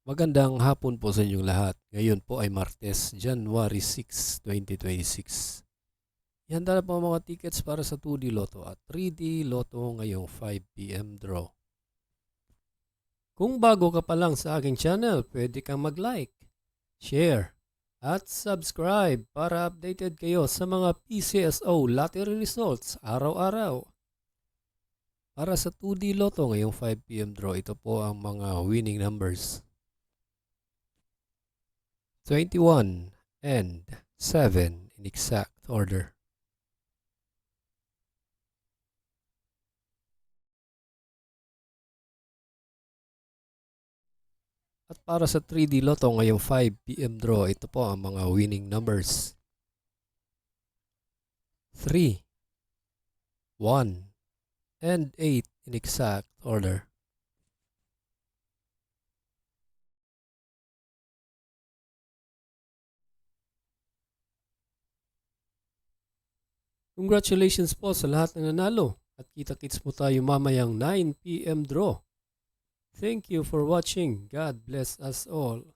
Magandang hapon po sa inyong lahat. Ngayon po ay Martes, January 6, 2026. Ihanda na po ang mga tickets para sa 2D Lotto at 3D Lotto ngayong 5 p.m. draw. Kung bago ka pa lang sa aking channel, pwede kang mag-like, share, at subscribe para updated kayo sa mga PCSO lottery results araw-araw. Para sa 2D Lotto ngayong 5 p.m. draw, ito po ang mga winning numbers. 21 and 7 in exact order. At para sa 3D Lotto ngayong 5 p.m. draw, ito po ang mga winning numbers. 3, 1, and 8 in exact order. Congratulations po sa lahat ng nanalo at kita-kits mo tayo mamayang 9 p.m. draw. Thank you for watching. God bless us all.